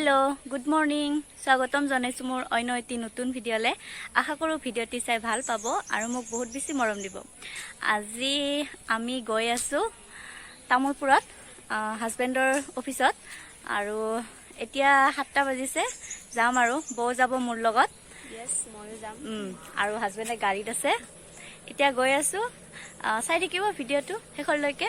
hello good morning स्वागतम जनाइছো मोर অন্য এটি নতুন ভিডিওলে আশা কৰো ভিডিওটি চাই ভাল পাব আৰু মোক বহুত বেছি মৰম দিব আজি আমি গৈ আছো তামুলপুৰত হাজবেণ্ডৰ অফিসত আৰু এতিয়া 7টা বাজিছে যাম আৰু বৌ যাব মোৰ লগত यस মই যাম আৰু হাজবেণ্ডে গাড়ীত আছে এতিয়া গৈ আছো চাই দেখিব ভিডিওটো শেষলৈকে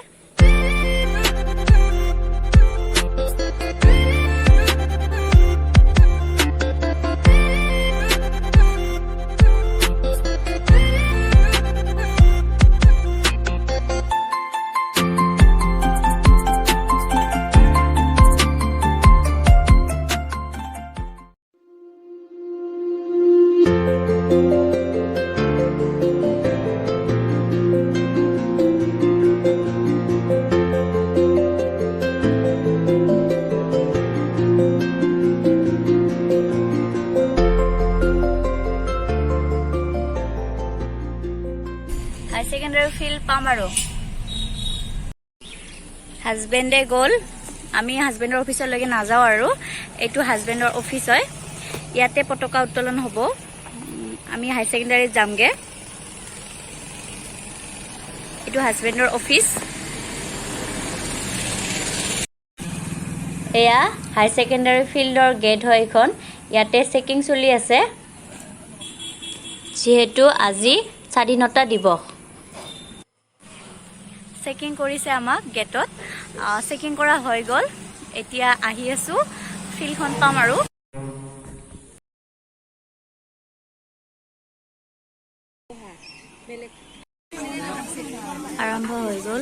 सेकेंडरी फील पाम आरो हाजबेंडे गल आमी हाजबेंडर ऑफिसर लगे ना जाओ आरो एटु हाजबेंडर ऑफिस है याते पताका उत्तोलन हबो आमी हाई सेकेंडरी जामगे एटु हाजबेंडर ऑफिस एया हाई सेकेंडरी फील्डर गेट है एखन याते चेकिंग चली आछे जेहेतु আজি স্বাধীনতা দিবস চেকিং কৰিছে আমাক গেটত চেকিং কৰা হৈ গল এতিয়া আহি আছো ফিলখন পাম আৰু আৰম্ভ হৈ গল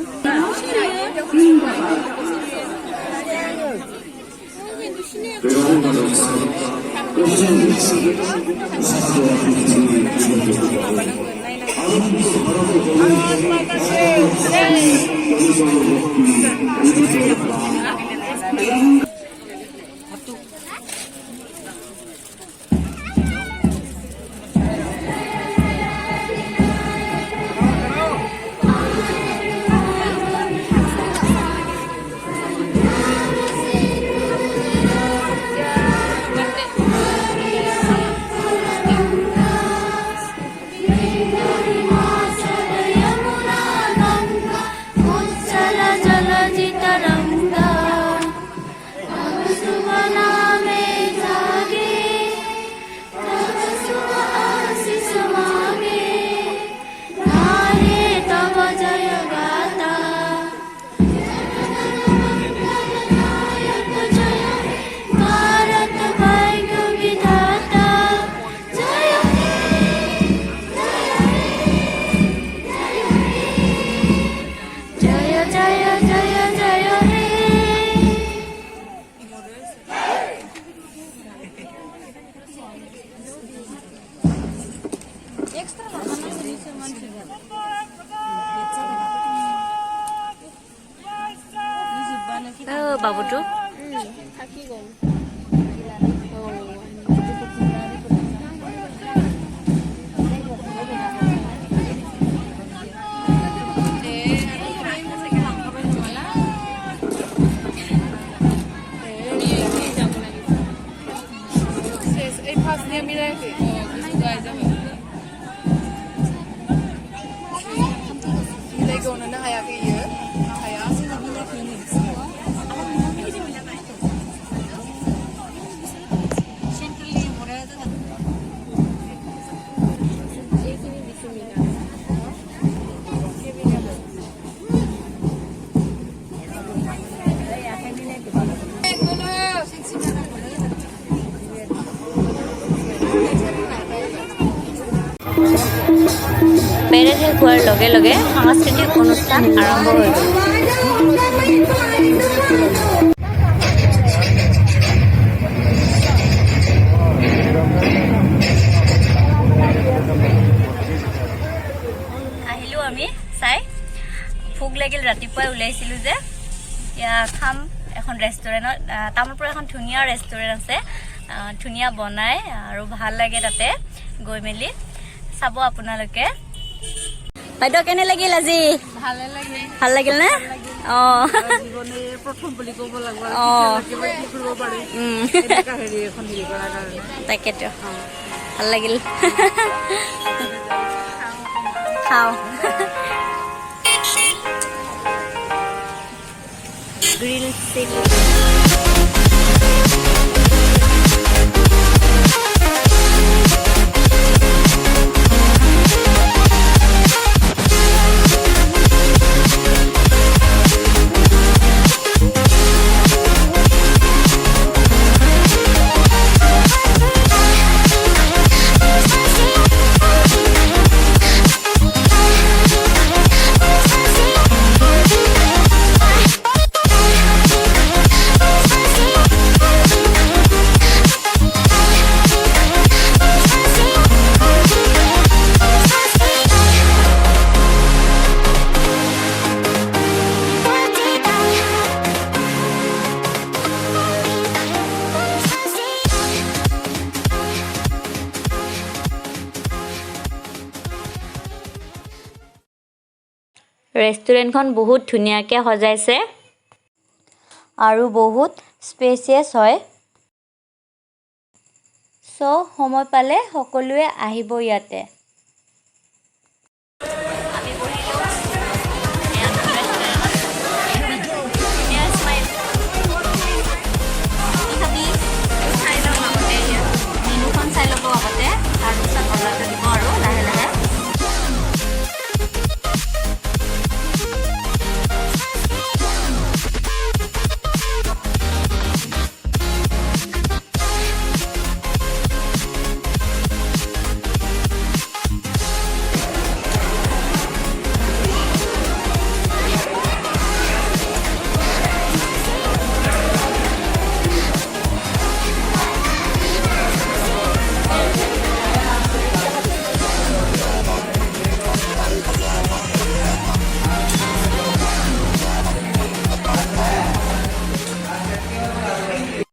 বাবুটো থাকি গল এই ফার্স্ট নিয়ে মিলে কি গায় যাবে Lego na haya ke ye haya parade শেষ হোৱাৰ লগে লগে সাংস্কৃতিক অনুষ্ঠান আৰম্ভ হৈ গ'ল আহিলো আমি চাই ভোক লাগিল ৰাতিপুৱাই ওলাইছিলো যে ইয়া খাম এখন ৰেষ্টুৰেণ্টত তামুলপুৰ এখন ধুনীয়া ৰেষ্টুৰেণ্ট আছে ধুনীয়া বনাই আৰু ভাল লাগে তাতে গৈ মেলি চাব আপোনালোকে বাইদেউ কেনে লাগিল আজি ভালে লাগিল ভাল লাগিল না অঁ জীৱনে প্ৰথম বুলি ক'ব লাগিব আৰু অঁ কিবা কি কৰিব পাৰি এনেকুৱা হেৰি এখন হেৰি কৰাৰ কাৰণে তাকেতো ভাল লাগিল খাওঁ গ্ৰিল চিকেন ৰেষ্টুৰেণ্টখন বহুত ধুনীয়াকৈ সজাইছে আৰু বহুত স্পেচিয়াছ হয় চ' সময় পালে সকলোৱে আহিব ইয়াতে